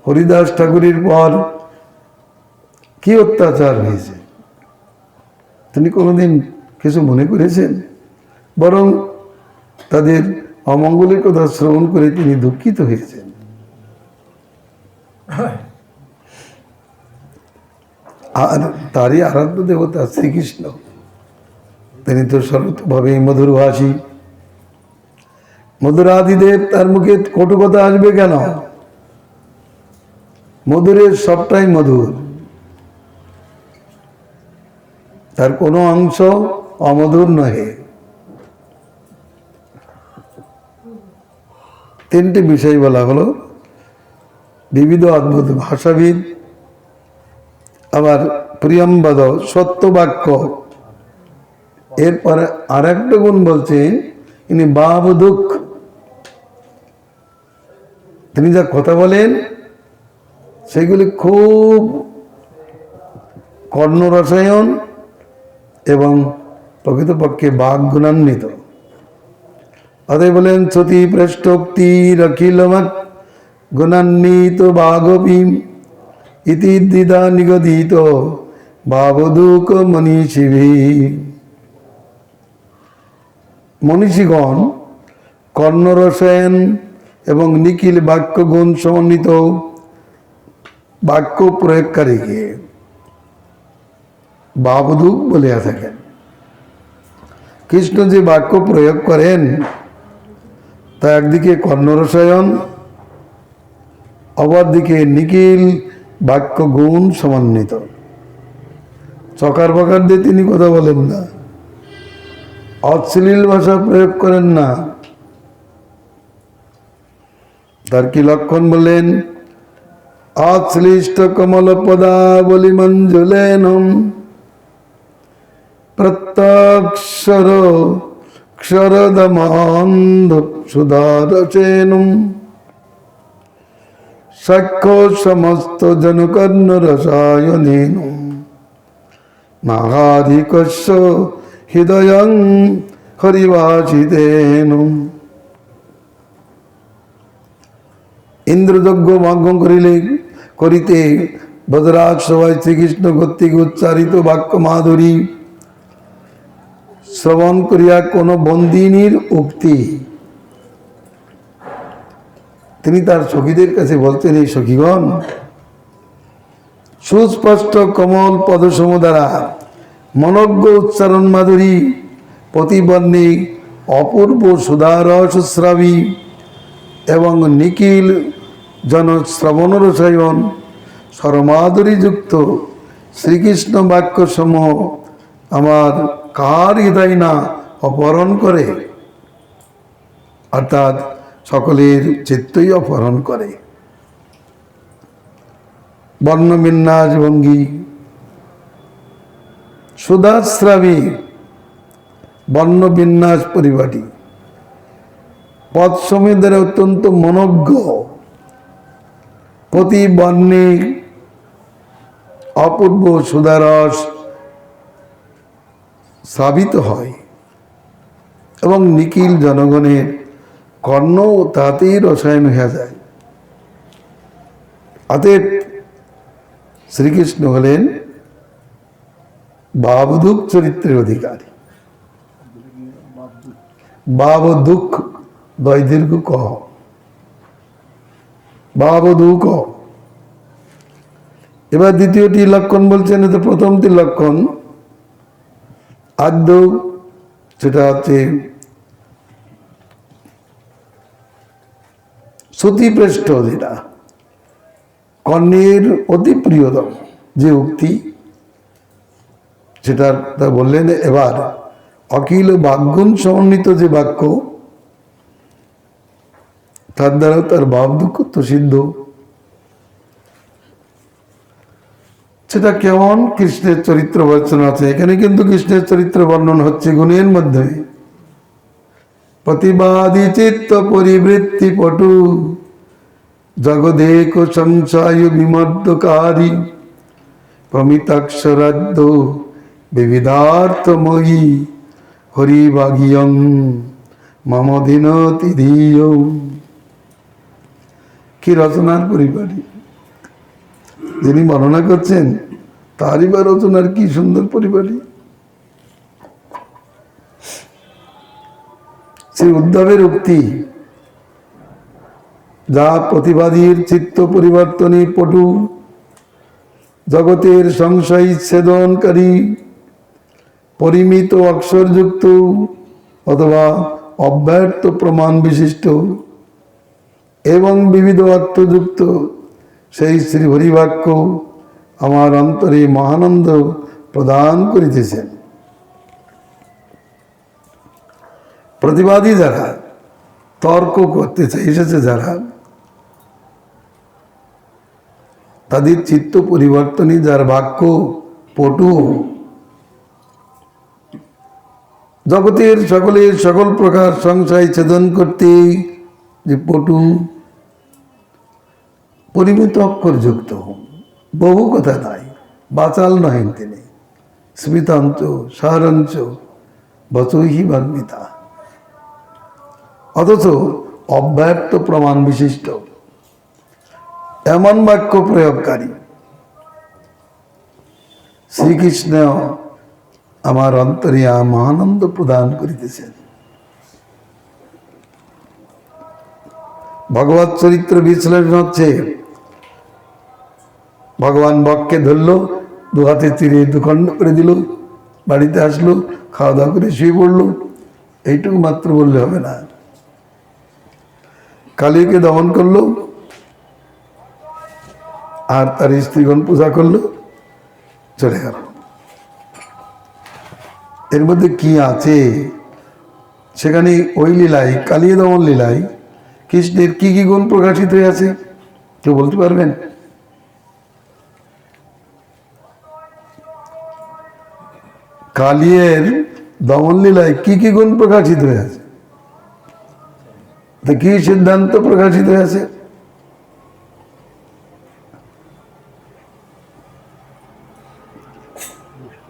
[SPEAKER 1] হরিদাস ঠাকুরের পর কি অত্যাচার হয়েছে, তিনি কোনোদিন কিছু মনে করেছেন? বরং তাদের অমঙ্গলের কথা শ্রবণ করে তিনি দুঃখিত হয়েছেন। আর তারই আরাধ্য দেবতা শ্রীকৃষ্ণ, তিনি তো সর্বতভাবে মধুরভাষী। মধুরাদিদেব, তার মুখে কটু কথা আসবে কেন? মধুরের সবটাই মধুর, তার কোনো অংশ অমধুর নহে। তিনটি বিষয় বলা হলো, বিবিধ অদ্ভুত ভাষাবিদ, আবার প্রিয়ম্বদ সত্যবাক্য। এরপরে আর একটা গুণ বলছেন, ইনি বাবদুক, তিনি যা কথা বলেন সেগুলি খুব কর্ণরসায়ন এবং প্রকৃতপক্ষে বাগ্গুণান্বিত। অতএব বলেন, সতী পৃষ্ঠোক্তি রখিলমক গুণান্বিত বাগবীম ইতি দ্বিধা নিগদিত বাবদুক মনীষিভি। মনীষীগণ কর্ণরসায়ন এবং নিখিল বাক্য গুণ সমন্বিত বাক্য প্রয়োগকারীকে বাবদুক বলিয়া থাকেন। কৃষ্ণ যে বাক্য প্রয়োগ করেন তা একদিকে কর্ণরসায়ন, অপরদিকে নিখিল বাক্য গুণ সমন্বিত। চকার বকার দিয়ে তিনি কথা বলেন না, অশ্লীল ভাষা প্রয়োগ করেন না। তার কি লক্ষণ বললেন? অশ্লিষ্ট কমল পদাবলী মঞ্জুলেনম প্রত্যক্ষর ক্ষরদমান্ধ সুধারসেনম সাক্ষ্য সমস্ত জনকর্ণ রসায়নেন মহাধিকস্য হৃদয়ং হরিভাষিতেন। ইন্দ্রযজ্ঞ ভঙ্গ করিতে বজরাজ সভায় শ্রীকৃষ্ণ কর্তৃক উচ্চারিত বাক্য মাধুরী শ্রবণ করিয়া কোন বন্দিনীর উক্তি তিনি তার সখীদের কাছে বলতেন, এই সখীগণ, সুস্পষ্ট কমল পদসম দ্বারা মনজ্ঞ উচ্চারণ মাধুরী প্রতিবর্ণী অপূর্ব সুধারসশ্রাবী এবং নিখিল জনশ্রবণ রসায়ন সরমাধুরীযুক্ত শ্রীকৃষ্ণ বাক্য সমূহ আমার কার হৃদয় না অপহরণ করে, অর্থাৎ সকলের চিত্তই অপহরণ করে। বর্ণবিন্যাস ভঙ্গি সুধাশ্রাবী বর্ণবিন্যাস পরিপাটি পদ সমেতের অত্যন্ত মনজ্ঞ, প্রতি বর্ণে অপূর্ব সুধারস স্রাবিত হয় এবং নিখিল জনগণের কর্ণ তাতেই রসায়ন হয়ে যায়। অতএব শ্রীকৃষ্ণ হলেন ভাবদুঃখ চরিত্রের অধিকারী। ভাবদুঃখ দৈদীর্ঘ কহ ভাবদুঃখ। এবার দ্বিতীয়টি লক্ষণ বলছেন, এটা প্রথমটি লক্ষণ আদ্য, সেটা হচ্ছে শ্রুতিপৃষ্ঠ, যেটা কর্ণের অতি প্রিয়তম যে উক্তি, সেটা তা বললেন। এবার অখিল বাগ্গুণ সমন্বিত যে বাক্য, তার দ্বারা তার ভাব দুঃখ তো সিদ্ধ। সেটা কেমন কৃষ্ণের চরিত্র বর্ণনা আছে এখানে, কিন্তু কৃষ্ণের চরিত্র বর্ণন হচ্ছে গুণের মধ্যে। প্রতিবাদী চিত্ত পরিবৃত্তি পটু জগদেক সংশয় বিমর্দকারী প্রমিতাক্ষরাদ্য বিবিধার্থময়ী হরিবাগিয়ং মম দিনতি ধীয়। কি রচনার পরিপাটি! যিনি বর্ণনা করছেন তারই বা রচনার কি সুন্দর পরিপাটি! শ্রী উদ্ধবের উক্তি, যা প্রতিবাদীর চিত্ত পরিবর্তনী পটু, জগতের সংশয় ছেদনকারী, পরিমিত অক্ষরযুক্ত অথবা অব্যর্থ প্রমাণ বিশিষ্ট এবং বিবিধ অর্থযুক্ত সেই শ্রী হরিবাক্য আমার অন্তরে মহানন্দ প্রদান করিতেছেন। প্রতিবাদী যারা, তর্ক করতে এসেছে যারা, তাদের চিত্ত পরিবর্তনই যার বাক্য পটু, জগতের সকলের সকল প্রকার সংশয় ছেদন করতে যে পটু, পরিমিত অক্ষরযুক্ত, বহু কথা নাই, বাচাল নহেন তিনি, স্মিতাঞ্চ সারাঞ্চ বচহি বাগ্মিতা, অথচ অব্যর্থ প্রমাণ বিশিষ্ট এমন বাক্য প্রয়োগকারী শ্রীকৃষ্ণ আমার অন্তরে মহানন্দ প্রদান করিতেছেন। ভগবত চরিত্র বিশ্লেষণ হচ্ছে, ভগবান বককে ধরলো, দু হাতে চিরে দুখণ্ড করে দিল, বাড়িতে আসলো, খাওয়া দাওয়া করে শুয়ে পড়লো, এইটুকু মাত্র বললে হবে না। কালীকে দমন করলো আর তার স্ত্রীগণ পূজা করলো, চলে গেল। এর মধ্যে কি আছে সেখানে? ওই লীলায়, কালী দমন লীলায় কৃষ্ণের কি কি গুণ প্রকাশিত হয়ে আছে কেউ বলতে পারবেন? কালিয়ের দমন লীলায় কি কি গুণ প্রকাশিত হয়ে আছে? তো কি সিদ্ধান্ত প্রকাশিত হয়েছে?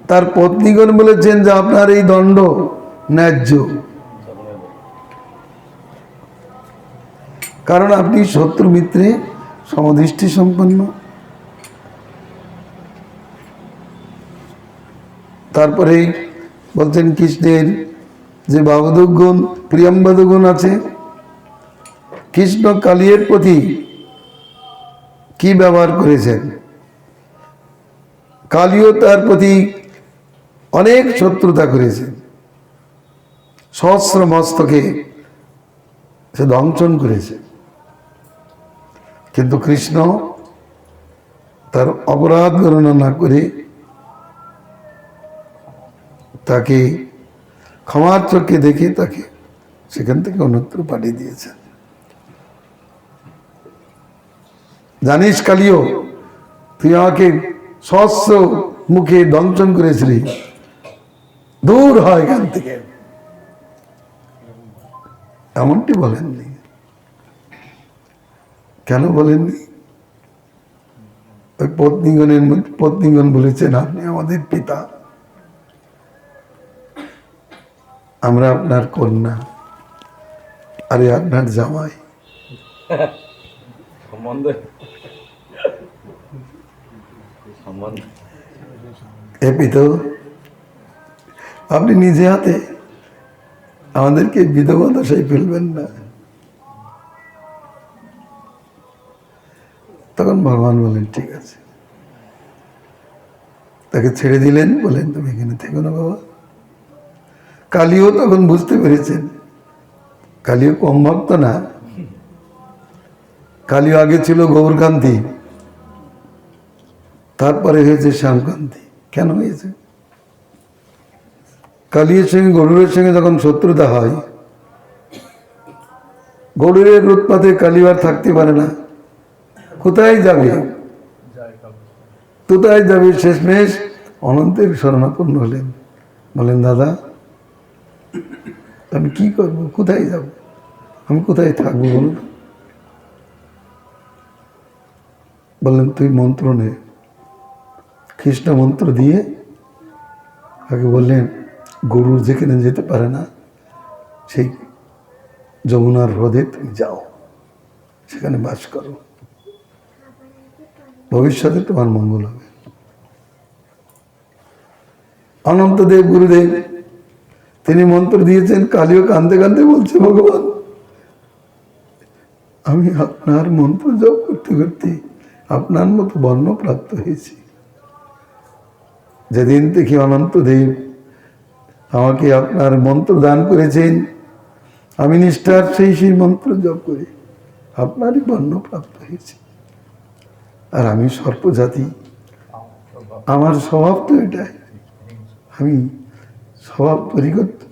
[SPEAKER 1] তার পত্নীগণ বলেছেন যে আপনার এই দণ্ড ন্যায্য, কারণ আপনি শত্রু মিত্রে সমদৃষ্টি সম্পন্ন। তারপরে বলছেন কৃষ্ণের যে বাবদক গুণ, প্রিয়ম্বদ গুণ আছে, কৃষ্ণ কালিয়ের প্রতি কি ব্যবহার করেছেন? কালিও তার প্রতি অনেক শত্রুতা করেছে, সহস্র মস্তকে সে দংশন করেছে, কিন্তু কৃষ্ণ তার অপরাধ গণনা না করে তাকে ক্ষমার চোখে দেখে তাকে সেখান থেকে অন্যত্র পাঠিয়ে দিয়েছেন। জানিস কালিও, তুই আমাকে সহস্র মুখে দংশন করেছিলি, দূর হয় এখান থেকে, এমনটি বলেননি। কেন বলেননি? ওই পত্নীগণ বলেছেন, আপনি আমাদের পিতা, আমরা আপনার কন্যা, আরে আপনার জামাই। এ পিতা, আপনি নিজে হাতে আমাদেরকে বিধবা দশায় ফেলবেন না। তখন ভগবান বলেন ঠিক আছে, তাকে ছেড়ে দিলেন, বলেন তুমি এখানে থেকো না বাবা। কালিও তখন বুঝতে পেরেছেন, কালিও কম ভক্ত না। কালিও আগে ছিল গৌরকান্তি, তারপরে হয়েছে শ্যামকান্তি। কেন হয়েছে? কালির সঙ্গে গরুরের সঙ্গে যখন শত্রুতা হয়, গরুরের উৎপাতে কালি আর থাকতে পারে না, কোথায় যাবে? কোথায় যাবে? শেষমেশ অনন্তের শরণাপন্ন হলেন, বলেন দাদা আমি কি করব, কোথায় যাব, আমি কোথায় থাকবো বলুন? বললেন তুই মন্ত্র নে। কৃষ্ণ মন্ত্র দিয়ে তাকে বললেন গরু যেখানে যেতে পারে না সেই যমুনার হ্রদে তুমি যাও, সেখানে বাস করো, ভবিষ্যতে তোমার মঙ্গল হবে। অনন্তদেব গুরুদেব তিনি মন্ত্র দিয়েছেন, কালিও কাঁদতে কাঁদতে বলছে ভগবান আমি আপনার মন্ত্র জপ করতে করতে আপনার মতো বর্ণ প্রাপ্ত হয়েছি। যেদিন থেকে অনন্তদেব আমাকে আপনার মন্ত্র দান করেছেন, আমি নিষ্ঠার সেই মন্ত্র জপ করি আপনারই বর্ণ প্রাপ্ত হয়েছি। আর আমি সর্পজাতি, আমার স্বভাব তো এটাই, আমি স্বভাব পরিবর্তন,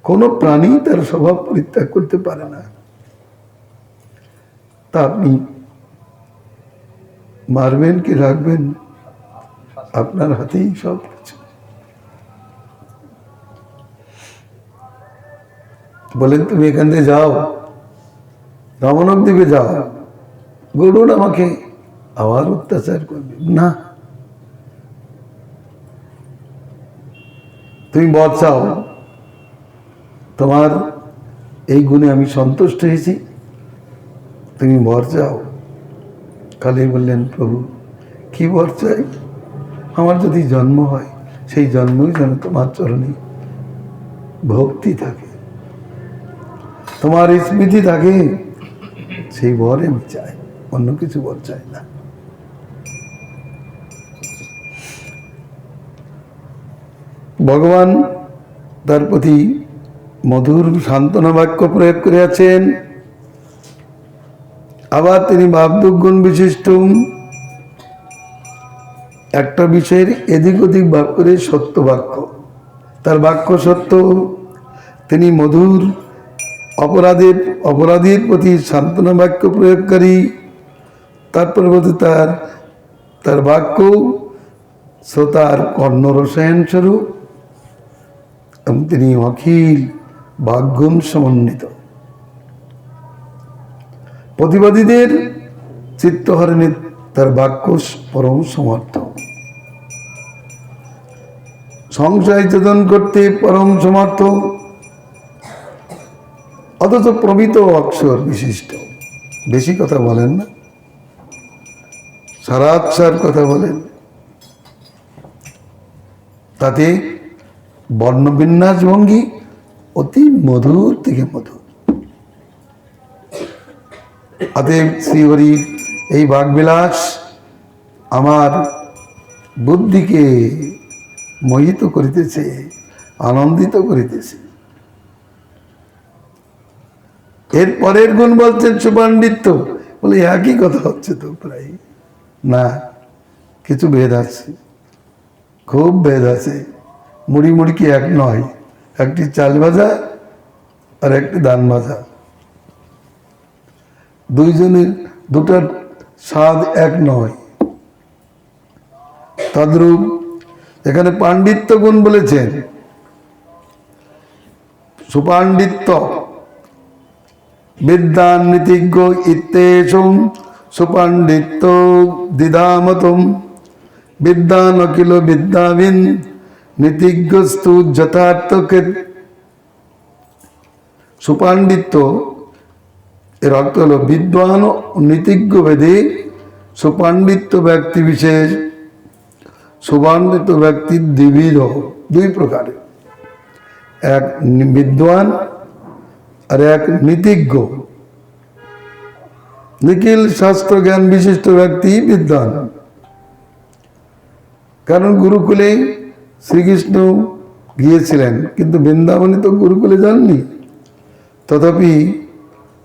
[SPEAKER 1] কোনো প্রাণী তার স্বভাব পরিত্যাগ করতে পারে না। তা আপনি মারবেন কি রাখবেন আপনার হাতেই সব কিছু। বলেন তুমি এখান থেকে যাও, দমনক দ্বীপে যাও, গরুর আমাকে আবার অত্যাচার করবে না, তুমি বর চাও, তোমার এই গুণে আমি সন্তুষ্ট হয়েছি, তুমি বর চাও। কালী বললেন প্রভু কি বর চাই? আমার যদি জন্ম হয় সেই জন্মই যেন তোমার চরণে ভক্তি থাকে, তোমার স্মৃতি থাকে, সেই বর আমি চাই, অন্য কিছু বর চাই না। ভগবান তার প্রতি মধুর সান্ত্বনা বাক্য প্রয়োগ করিয়াছেন। আবার তিনি বাবদুক গুণ বিশিষ্ট, একটা বিষয়ের এদিক ওদিক ভাগ করে সত্য বাক্য, তার বাক্য সত্য। তিনি মধুর অপরাধীর প্রতি সান্ত্বনা বাক্য প্রয়োগকারী। তারপরে বলতে তার বাক্য শ্রোতার কর্ণ রসায়ন স্বরূপ, এবং তিনি অখিল বাগ্গুণ সমন্বিত। প্রতিবাদীদের চিত্তহরণে তার বাক্য পরম সমর্থ, সংশয় চেতন করতে পরম সমর্থ, অথচ প্রমিত অক্ষর বিশিষ্ট, বেশি কথা বলেন না, সারাৎসার কথা বলেন, তাতে বর্ণবিন্যাস ভঙ্গি অতি মধুর থেকে মধুর। অতএব শ্রীহরির এই বাগবিলাস আমার বুদ্ধিকে মোহিত করিতেছে, আনন্দিত করিতেছে। এর পরের গুণ বলছেন সুপাণ্ডিত্য। বলে একই কথা হচ্ছে তো প্রায় না, কিছু ভেদ আছে, খুব ভেদ আছে। মুড়ি মুড়কি এক নয়, একটি চাল ভাজা আর একটি ধান ভাজা, দুইজনের দুটার স্বাদ এক নয়। তদ্রূপ এখানে পাণ্ডিত্য গুণ বলেছেন। সুপাণ্ডিত্য বিদ্যান নীতিজ্ঞ ইত্যেষং সুপাণ্ডিত্য দিদামতম বিদ্যান অখিল বিদ্যাবিন নীতিজ্ঞস্তু যথার্থকৃত। সুপাণ্ডিত্য এর অর্থ হল বিদ্বান ও নীতিজ্ঞ ভেদে সুপাণ্ডিত্য ব্যক্তি বিশেষ। সুপাণ্ডিত ব্যক্তি দ্বিবিধ, দুই প্রকারের, এক বিদ্বান আর এক নীতিজ্ঞ। নিখিল শাস্ত্র জ্ঞান বিশিষ্ট ব্যক্তি বিদ্বান, কারণ গুরুকুলে শ্রীকৃষ্ণ গিয়েছিলেন, কিন্তু বৃন্দাবনে তো গুরুকুলে যাননি, তথাপি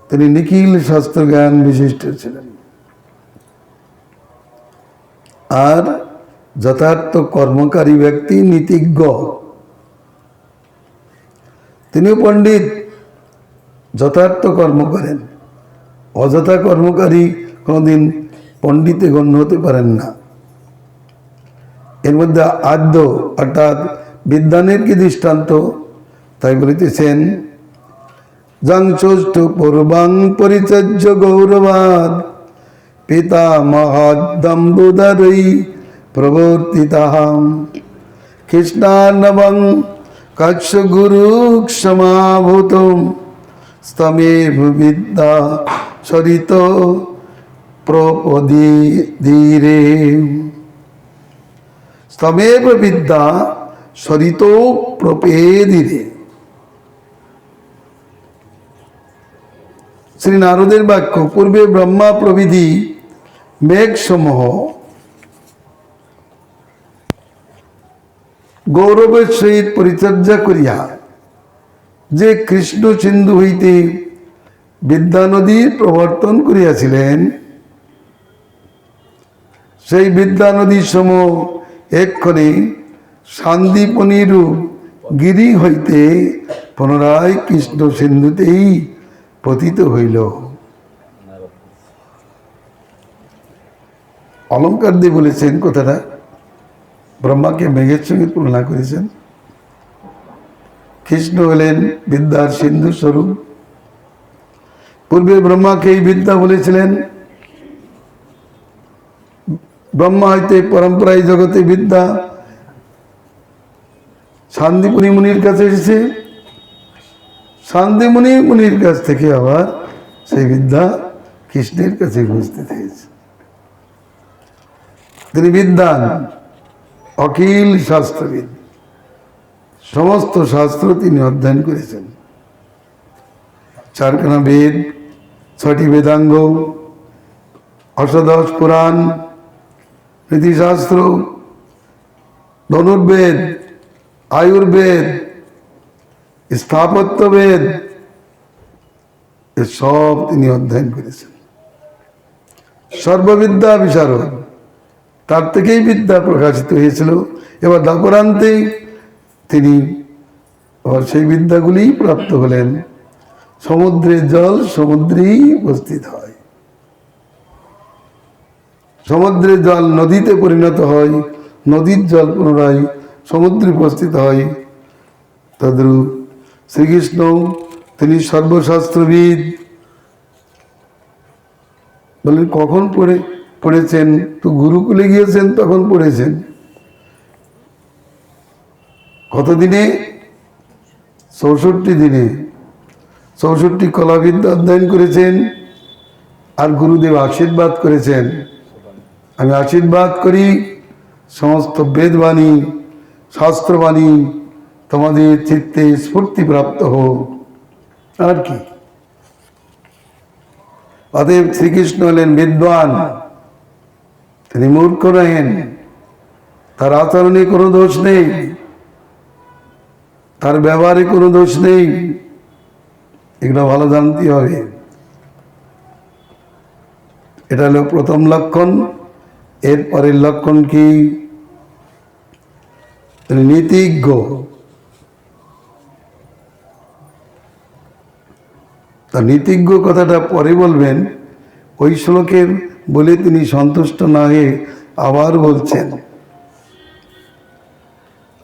[SPEAKER 1] তিনি নিখিল শাস্ত্র জ্ঞান বিশিষ্ট ছিলেন। আর যথার্থ কর্মকারী ব্যক্তি নীতিজ্ঞ, তিনিও পণ্ডিত, যথার্থ কর্ম করেন। অযথা কর্মকারী কোনোদিন পণ্ডিতে গণ্য হতে পারেন না। এর মধ্যে আদ্য অর্থাৎ বিদ্বানের কি দৃষ্টান্ত, তাই বলিতেছেন যং ষষ্ঠ পূর্বাং পরিচর্য গৌরবাদ পিতা মহাদম্বুদরৈ প্রবর্তিতাহং কৃষ্ণার্ণবং কচ্ছ গুরু সমাভূতম স্তমেভ বিদ্যা সরিত প্রপদীরে। স্তমেভ বিদ্যা সরিত প্রপেদিরে। শ্রী নারদের বাক্য, পূর্বে ব্রহ্মা প্রভৃতি মেঘসমূহ গৌরবের সহিত পরিচর্যা করিয়া যে কৃষ্ণ সিন্ধু হইতে বিদ্যা নদীর প্রবর্তন করিয়াছিলেন, সেই বিদ্যা নদীর সমূহ এক্ষণে শান্তিপনিরূপ গিরি হইতে পুনরায় কৃষ্ণ সিন্ধুতেই পতিত হইল। অলঙ্কার দিয়ে বলেছেন কথাটা, ব্রহ্মাকে মেঘের সঙ্গে তুলনা করেছেন। কৃষ্ণ হলেন বিদ্যার সিন্ধু স্বরূপ। পূর্বে ব্রহ্মাকে এই বিদ্যা বলেছিলেন। ব্রহ্মা হইতে পরম্পরায় জগতে বিদ্যা শান্তিপুরী মুনির কাছে এসেছে, শান্তিমুনি মুনির কাছ থেকে আবার সেই বিদ্যা কৃষ্ণের কাছে উপস্থিত হয়েছে। তিনি বিদ্বান, অখিল শাস্ত্রবিদ, সমস্ত শাস্ত্র তিনি অধ্যয়ন করেছেন। চারখানা বেদ, 6টি বেদাঙ্গ, অষ্টাদশ পুরাণ, নীতিশাস্ত্র, ধনুর্বেদ, আয়ুর্বেদ, স্থাপত্যবেদ, এসব তিনি অধ্যয়ন করেছেন। সর্ববিদ্যা বিশারদ, তার থেকেই বিদ্যা প্রকাশিত হয়েছিল। এবার দ্বাপরান্তে তিনি আবার সেই বিদ্যাগুলি প্রাপ্ত হলেন। সমুদ্রের জল সমুদ্রেই উপস্থিত হয়, সমুদ্রের জল নদীতে পরিণত হয়, নদীর জল পুনরায় সমুদ্রে উপস্থিত হয়। তদ্রূপ শ্রীকৃষ্ণ তিনি সর্বশাস্ত্রবিদ। বলেন কখন পড়েছেন? তো গুরুকুলে গিয়েছেন তখন পড়েছেন। কতদিনে? 64 দিনে। 64 কলাবিদ্যা অধ্যয়ন করেছেন, আর গুরুদেব আশীর্বাদ করেছেন, আমি আশীর্বাদ করি সমস্ত বেদবাণী শাস্ত্রবাণী তোমাদের চিত্তে স্ফূর্তিপ্রাপ্ত হোক। আর কি? অতএব শ্রীকৃষ্ণ হলেন বিদ্বান, তিনি মূর্খ নহেন, তার আচরণে কোনো দোষ নেই, তার ব্যবহারে কোনো দোষ নেই, এগুলো ভালো জানতে হবে। এটা হলো প্রথম লক্ষণ। এর পরের লক্ষণ কি? নীতিজ্ঞ। তা নীতিজ্ঞ কথাটা পরে বলবেন, ওই শ্লোকের বলে তিনি সন্তুষ্ট না হয়ে আবার বলছেন,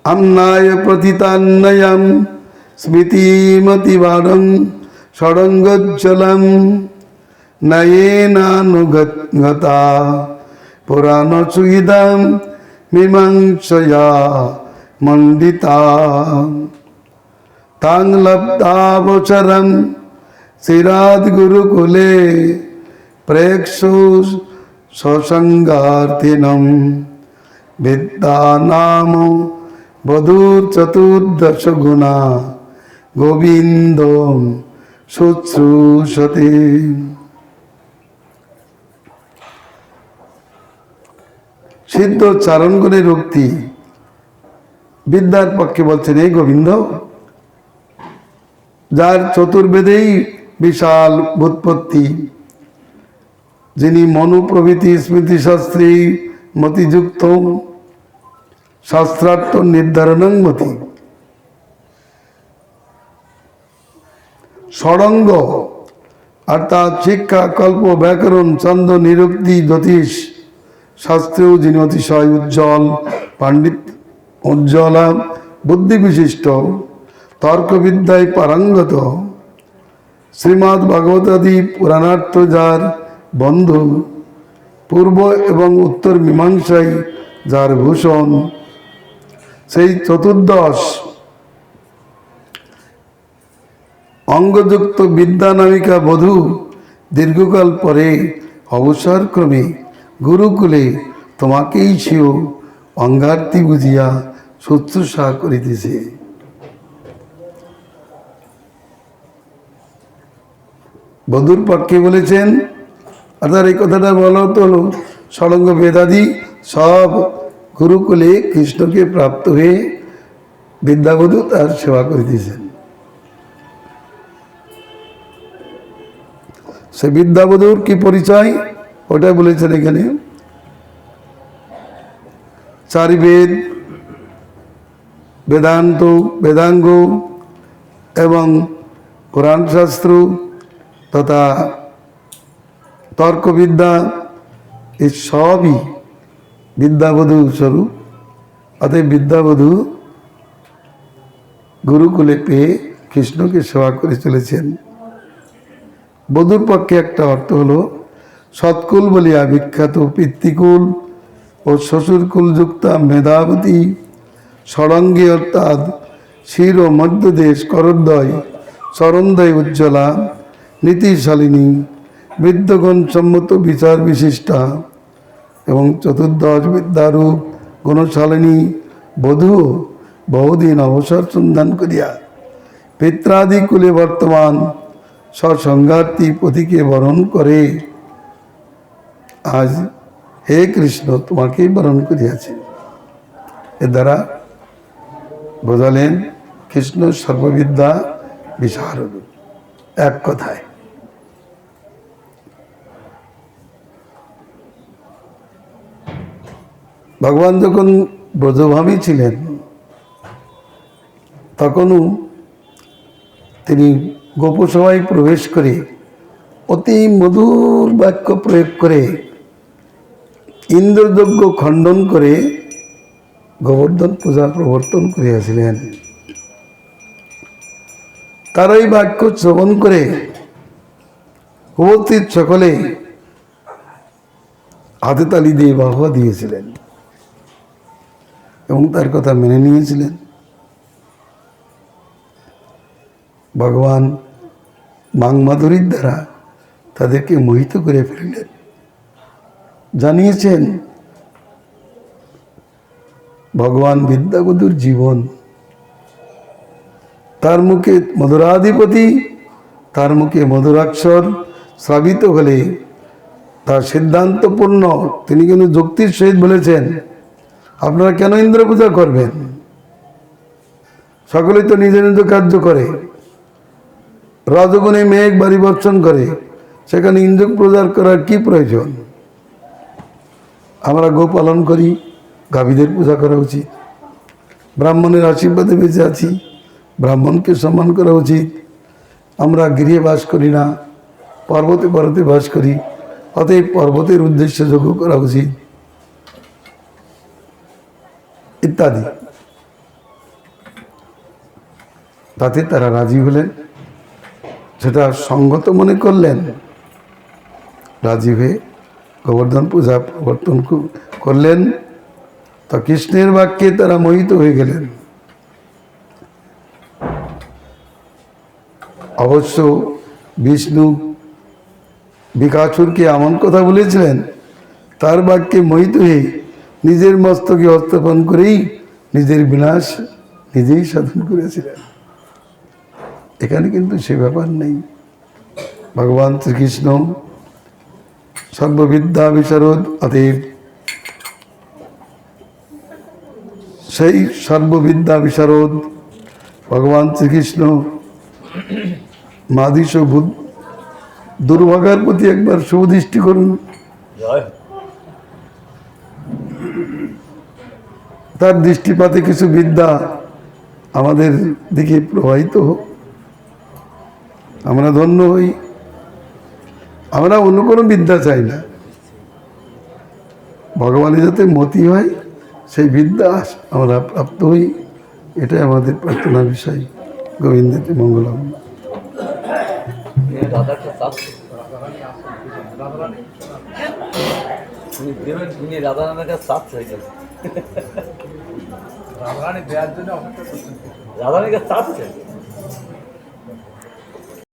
[SPEAKER 1] अन्नाय प्रतितान्नयं स्मृतिमतिवारं षडङ्गज्जलं नयेनानुगता पुराणसुहृदां मीमांसया मण्डिता तां लब्धावसरं श्रीराद्गुरुकुले प्रेक्षु ससङ्गार्थिनं विद्यानाम বধূর চতুর্দশ গুণা গোবিন্দ শুশ্রূষতে। সিদ্ধ চারণগুণের উক্তি বিদ্যার পক্ষে বলছেন, এই গোবিন্দ যার চতুর্বেদেই বিশাল ব্যুৎপত্তি, যিনি মনু প্রভৃতি স্মৃতিশাস্ত্রী মতিযুক্ত শাস্ত্রার্থ নির্ধারণং মতি, ষড়ঙ্গ অর্থাৎ শিক্ষা কল্প ব্যাকরণ ছন্দ নিরুক্তি জ্যোতিষ শাস্ত্রেও যিনি অতিশয় উজ্জ্বল পাণ্ডিত উজ্জ্বলা বুদ্ধি বিশিষ্ট তর্কবিদ্যায় পারঙ্গত শ্রীমদ্ ভাগবতাদি পুরাণার্থ যার বন্ধু, পূর্ব এবং উত্তর মীমাংসায় যার ভূষণ, সেই চতুর্দশ অঙ্গযুক্ত বিদ্যা নামিকা বধূ দীর্ঘকাল পরে অবসরক্রমে গুরুকুলে তোমাকেই সেও অঙ্গার্থী বুঝিয়া শুশ্রূষা করিতেছে। বধূর পক্ষে বলেছেন, অর্থাৎ এই কথাটা বলা হলো ষড়ঙ্গ বেদাদি সব গুরুকুলে কৃষ্ণকে প্রাপ্ত হয়ে বিদ্যাবধূ তার সেবা করিতেছেন। সে বিদ্যাবধূর কি পরিচয় ওটা বলেছেন এখানে, চারি বেদ বেদান্ত বেদাঙ্গ এবং পুরাণ শাস্ত্র তথা তর্কবিদ্যা এই সবই বিদ্যাবধূ স্বরূপ। অতএব বিদ্যাবধূ গুরুকুলে পেয়ে কৃষ্ণকে সেবা করে চলেছেন। বধূর পক্ষে একটা অর্থ হলো সৎকুল বলিয়া বিখ্যাত পিতৃকুল ও শ্বশুরকুল যুক্তা মেধাবতী ষড়ঙ্গী অর্থাৎ শির ও মধ্যদেশ করদ্বয় চরণদয় উজ্জ্বলা নীতিশালিনী বৃদ্ধগণ সম্মত বিচার বিশিষ্টা এবং চতুর্দশ বিদ্যারূপ গুণশালিনী বধূ বহুদিন অবসর সন্ধান করিয়া পিত্রাদি কুলে বর্তমান সসংঘাতী পথিকে বরণ করে আজ হে কৃষ্ণ তোমাকেই বরণ করিয়াছে। এর দ্বারা বোঝালেন কৃষ্ণ সর্ববিদ্যা বিশারদ। এক কথায় ভগবান যখন ব্রজভামী ছিলেন তখনও তিনি গোপসভায় প্রবেশ করে অতি মধুর বাক্য প্রয়োগ করে ইন্দ্রযজ্ঞ খণ্ডন করে গোবর্ধন পূজা প্রবর্তন করিয়াছিলেন। তার এই বাক্য শ্রবণ করে উপস্থিত সকলে হাতে তালি দিয়ে বাহবা দিয়েছিলেন এবং তার কথা মেনে নিয়েছিলেন। ভগবান বাংমাধুরীর দ্বারা তাদেরকে মোহিত করে ফেললেন। জানিয়েছেন ভগবান বিদ্যাবধূর জীবন, তার মুখে মধুরাধিপতি, তার মুখে মধুরাক্ষর শ্রাবিত হলে তার সিদ্ধান্তপূর্ণ, তিনি কিন্তু যুক্তির সহিত বলেছেন আপনারা কেন ইন্দ্র পূজা করবেন, সকলেই তো নিজের নিজ কার্য করে, রজগুণে মেঘ বাড়ি বর্ষণ করে, সেখানে ইন্দ্র পূজা করার কি প্রয়োজন? আমরা গো পালন করি, গাভীদের পূজা করা উচিত, ব্রাহ্মণের আশীর্বাদে বেঁচে আছি, ব্রাহ্মণকে সম্মান করা উচিত। আমরা গৃহে বাস করি না, পর্বতে পর্বতে বাস করি, অতএব পর্বতের উদ্দেশ্যে যজ্ঞ করা উচিত ইত্যাদি। তাতে তারা রাজি হলেন, সেটা সঙ্গত মনে করলেন, রাজি হয়ে গোবর্ধন পূজা প্রবর্তন করলেন। তা কৃষ্ণের বাক্যে তারা মোহিত হয়ে গেলেন। অবশ্য বিষ্ণু বিকাচুরকে এমন কথা বলেছিলেন, তার বাক্যে মোহিত হয়ে নিজের মস্তকে হস্তপন করেই নিজের বিনাশ নিজেই সাধন করেছিলেন। এখানে কিন্তু সে ব্যাপার নেই। ভগবান শ্রীকৃষ্ণ সর্ববিদ্যা বিশারদ, অতএব সেই সর্ববিদ্যা বিশারদ ভগবান শ্রীকৃষ্ণ মাদিশ দুর্ভাগার প্রতি একবার শুভদৃষ্টি করুন। তার দৃষ্টিপাতে কিছু বিদ্যা আমাদের দিকে প্রবাহিত হোক, আমরা ধন্য হই। আমরা অন্য কোনো বিদ্যা চাই না, ভগবানের যাতে মতি হয় সেই বিদ্যা আমরা প্রাপ্ত হই, এটাই আমাদের প্রার্থনার বিষয়। গোবিন্দের মঙ্গলম।
[SPEAKER 2] রাধারানী দেওয়ার জন্য অপেক্ষা করছেন। রাধারানীকে চাচ্ছে।